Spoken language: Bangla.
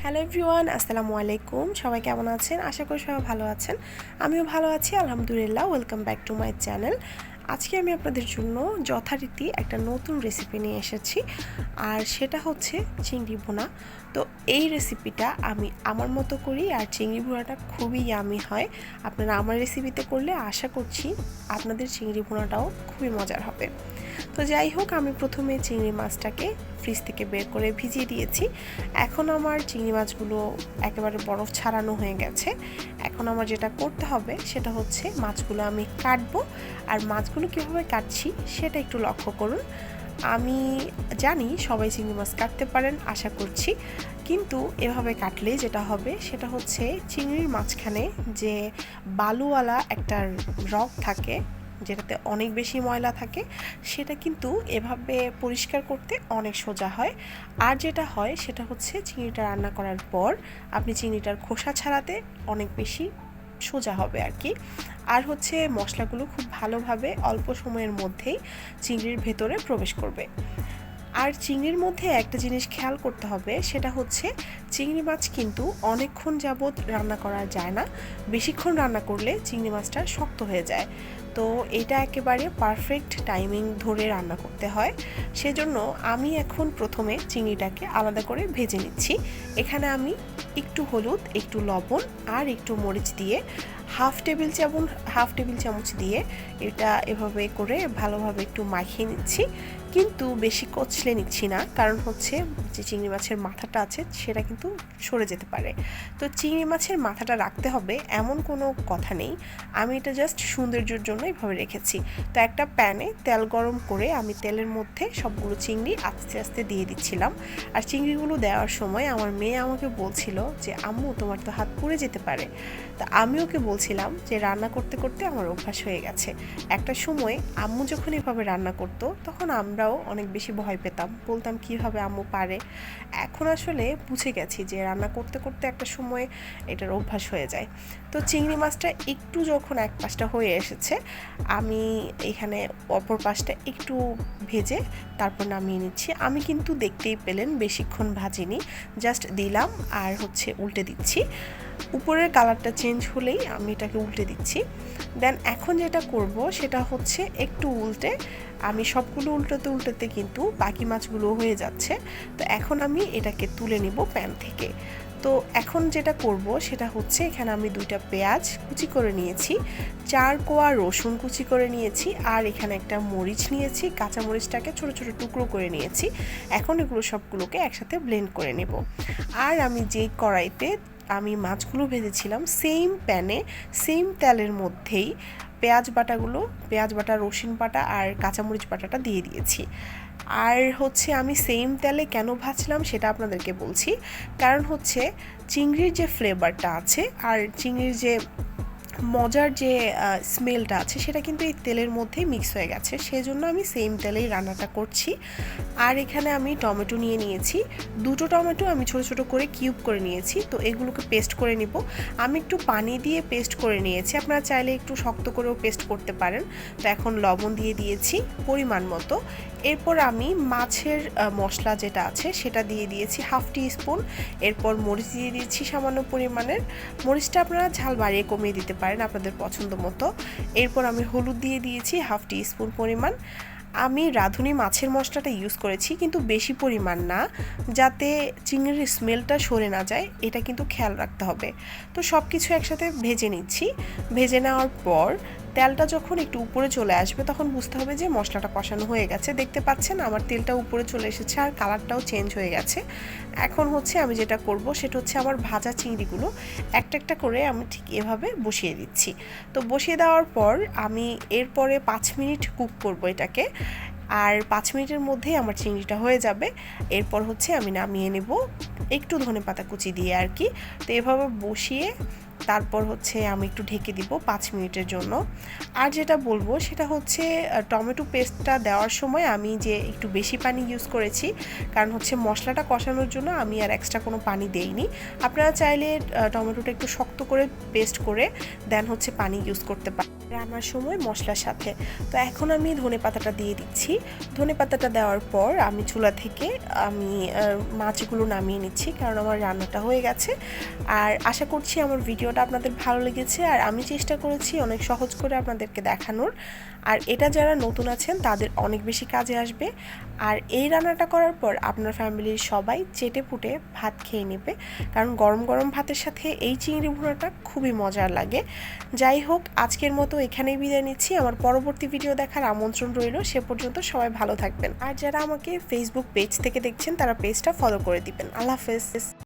Hello everyone, আসসালামুয়ালাইকুম। সবাই কেমন আছেন? আশা করি সবাই ভালো আছেন। আমিও ভালো আছি, আলহামদুলিল্লাহ। Welcome back to my channel. আজকে আমি আপনাদের জন্য যথারীতি একটা নতুন রেসিপি নিয়ে এসেছি, আর সেটা হচ্ছে চিংড়ি ভুনা। তো এই রেসিপিটা আমি আমার মতো করি, আর চিংড়ি ভুনাটা খুবই ইয়ামি হয়। আপনারা আমার রেসিপিতে করলে আশা করছি আপনাদের চিংড়ি ভুনাটাও খুবই মজার হবে। তো যাই হোক, আমি প্রথমে চিংড়ি মাছটাকে ফ্রিজ থেকে বের করে ভিজিয়ে দিয়েছি। এখন আমার চিংড়ি মাছগুলো একেবারে বরফ ছাড়ানো হয়ে গেছে। এখন আমার যেটা করতে হবে সেটা হচ্ছে মাছগুলো আমি কাটবো, আর মাছগুলো কীভাবে কাটছি সেটা একটু লক্ষ্য করুন। আমি জানি সবাই চিংড়ি মাছ কাটতে পারেন, আশা করছি, কিন্তু এভাবে কাটলে যেটা হবে সেটা হচ্ছে চিংড়ির মাঝখানে যে বালুওয়ালা একটা রগ থাকে, যেটাতে অনেক বেশি ময়লা থাকে, সেটা কিন্তু এভাবে পরিষ্কার করতে অনেক সোজা হয়। আর যেটা হয় সেটা হচ্ছে চিংড়িটা রান্না করার পর আপনি চিংড়িটার খোসা ছাড়াতে অনেক বেশি সোজা হবে আর কি। আর হচ্ছে মশলাগুলো খুব ভালোভাবে অল্প সময়ের মধ্যেই চিংড়ির ভেতরে প্রবেশ করবে। আর চিংড়ির মধ্যে একটা জিনিস খেয়াল করতে হবে, সেটা হচ্ছে চিংড়ি মাছ কিন্তু অনেকক্ষণ যাবৎ রান্না করা যায় না। বেশিক্ষণ রান্না করলে চিংড়ি মাছটা শক্ত হয়ে যায়। তো এটা একেবারে পারফেক্ট টাইমিং ধরে রান্না করতে হয়। সেজন্য আমি এখন প্রথমে চিংড়িটাকে আলাদা করে ভেজে নিচ্ছি। এখানে আমি একটু হলুদ, একটু লবণ আর একটু মরিচ দিয়ে হাফ টেবিল চামচ দিয়ে এটা এভাবে করে ভালোভাবে একটু মাখিয়ে নিচ্ছি। কিন্তু বেশি কচলে নিচ্ছি না, কারণ হচ্ছে যে চিংড়ি মাছের মাথাটা আছে সেটা কিন্তু সরে যেতে পারে। তো চিংড়ি মাছের মাথাটা রাখতে হবে এমন কোনো কথা নেই, আমি এটা জাস্ট সৌন্দর্যের জন্য এভাবে রেখেছি। তো একটা প্যানে তেল গরম করে আমি তেলের মধ্যে সবগুলো চিংড়ি আস্তে আস্তে দিয়ে দিচ্ছিলাম। আর চিংড়িগুলো দেওয়ার সময় আমার মেয়ে আমাকে বলছিল যে আম্মু, তোমার তো হাত পুড়ে যেতে পারে। তা আমি ওকে বলছিলাম যে রান্না করতে করতে আমার অভ্যাস হয়ে গেছে। একটা সময় আম্মু যখন এভাবে রান্না করতো তখন আমরাও অনেক বেশি ভয় পেতাম, বলতাম কীভাবে আম্মু পারে। এখন আসলে বুঝে গেছি যে রান্না করতে করতে একটা সময় এটার অভ্যাস হয়ে যায়। তো চিংড়ি মাছটা একটু যখন এক পাশটা হয়ে এসেছে, আমি এখানে অপর পাশটা একটু ভেজে তারপর নামিয়ে নিচ্ছি। আমি কিন্তু দেখতেই পেলেন বেশিক্ষণ ভাজিনি, জাস্ট দিলাম আর হচ্ছে উল্টে দিচ্ছি। উপরের কালারটা চেঞ্জ হলেই আমি এটাকে উল্টে দিচ্ছি। দেন এখন যেটা করব সেটা হচ্ছে একটু উল্টে, আমি সবগুলো উল্টোতে কিন্তু বাকি মাছগুলো হয়ে যাচ্ছে। তো এখন আমি এটাকে তুলে নিব প্যান থেকে। তো এখন যেটা করব সেটা হচ্ছে এখানে আমি 2টা পেঁয়াজ কুচি করে নিয়েছি, 4 কোয়া রসুন কুচি করে নিয়েছি, আর এখানে একটা মরিচ নিয়েছি, কাঁচা মরিচটাকে ছোট ছোট টুকরো করে নিয়েছি। এখন এগুলো সবগুলোকে একসাথে ব্লেন্ড করে নেব। আর আমি যেই কড়াইতে আমি মাছগুলো ভেজেছিলাম সেম প্যানে সেম তেলের মধ্যেই পেঁয়াজ বাটা, রসুন বাটা আর কাঁচামরিচ বাটাটা দিয়ে দিয়েছি। আর হচ্ছে আমি সেম তেলে কেন ভাজলাম সেটা আপনাদেরকে বলছি। কারণ হচ্ছে চিংড়ির যে ফ্লেভারটা আছে আর চিংড়ির যে মজার যে স্মেলটা আছে সেটা কিন্তু এই তেলের মধ্যেই মিক্স হয়ে গেছে, সেজন্য আমি সেম তেলেই রান্নাটা করছি। আর এখানে আমি টমেটো নিয়ে নিয়েছি, 2টো টমেটো আমি ছোট ছোট করে কিউব করে নিয়েছি। তো এগুলোকে পেস্ট করে নিব। আমি একটু পানি দিয়ে পেস্ট করে নিয়েছি, আপনারা চাইলে একটু শক্ত করেও পেস্ট করতে পারেন। তো এখন লবণ দিয়ে দিয়েছি পরিমাণ মতো। এরপর আমি মাছের মশলা যেটা আছে সেটা দিয়ে দিয়েছি হাফ টিস্পুন। এরপর মরিচ দিয়ে দিয়েছি সামান্য পরিমাণের, মরিচটা আপনারা ঝাল বাড়িয়ে কমিয়ে দিতে পারেন আপনাদের পছন্দ মতো। এরপর আমি হলুদ দিয়ে দিয়েছি হাফ টিস্পুন পরিমাণ। আমি রাঁধুনি মাছের মশলাটা ইউজ করেছি, কিন্তু বেশি পরিমাণ না, যাতে চিংড়ির স্মেলটা সরে না যায়, এটা কিন্তু খেয়াল রাখতে হবে। তো সব কিছু একসাথে ভেজে নিচ্ছি। ভেজে নেওয়ার পর তেলটা যখন একটু উপরে চলে আসবে তখন বুঝতে হবে যে মশলাটা কষানো হয়ে গেছে। দেখতে পাচ্ছেন আমার তেলটা উপরে চলে এসেছে আর কালারটাও চেঞ্জ হয়ে গেছে। এখন হচ্ছে আমি যেটা করব সেটা হচ্ছে আমার ভাজা চিংড়িগুলো একটা একটা করে আমি ঠিক এভাবে বসিয়ে দিচ্ছি। তো বসিয়ে দেওয়ার পর আমি এরপরে 5 মিনিট কুক করব এটাকে, আর 5 মিনিটের মধ্যেই আমার চিংড়িটা হয়ে যাবে। এরপর হচ্ছে আমি নামিয়ে নেব একটু ধনেপাতা কুচি দিয়ে আর কি। তো এভাবে বসিয়ে তারপর হচ্ছে আমি একটু ঢেকে দিব 5 মিনিটের জন্য। আর যেটা বলবো সেটা হচ্ছে টমেটো পেস্টটা দেওয়ার সময় আমি যে একটু বেশি পানি ইউজ করেছি, কারণ হচ্ছে মশলাটা কষানোর জন্য আমি আর এক্সট্রা কোনো পানি দেইনি। আপনারা চাইলে টমেটোটা একটু শক্ত করে পেস্ট করে দেন হচ্ছে পানি ইউজ করতে পারেন। রান্নার সময় মশলার সাথে। তো এখন আমি ধনেপাতাটা দিয়ে দিচ্ছি। ধনেপাতাটা দেওয়ার পর আমি চুলা থেকে মাছগুলো নামিয়ে নিচ্ছি, কারণ আমার রান্নাটা হয়ে গেছে। আর আশা করছি আমার ভিডিওটা আপনাদের ভালো লেগেছে, আর আমি চেষ্টা করেছি অনেক সহজ করে আপনাদেরকে দেখানোর। আর এটা যারা নতুন আছেন তাদের অনেক বেশি কাজে আসবে। আর এই রান্নাটা করার পর আপনার ফ্যামিলির সবাই চেটে পুটে ভাত খেয়ে নেবে, কারণ গরম গরম ভাতের সাথে এই চিংড়ি ভুনাটা খুবই মজার লাগে। যাই হোক, আজকের মতো এখানেই বিদায় নিচ্ছি। আমার পরবর্তী ভিডিও দেখার আমন্ত্রণ রইল। সে পর্যন্ত সবাই ভালো থাকবেন। আর যারা আমাকে ফেসবুক পেজ থেকে দেখছেন তারা পেজটা ফলো করে দিবেন। আল্লাহ হাফেজ।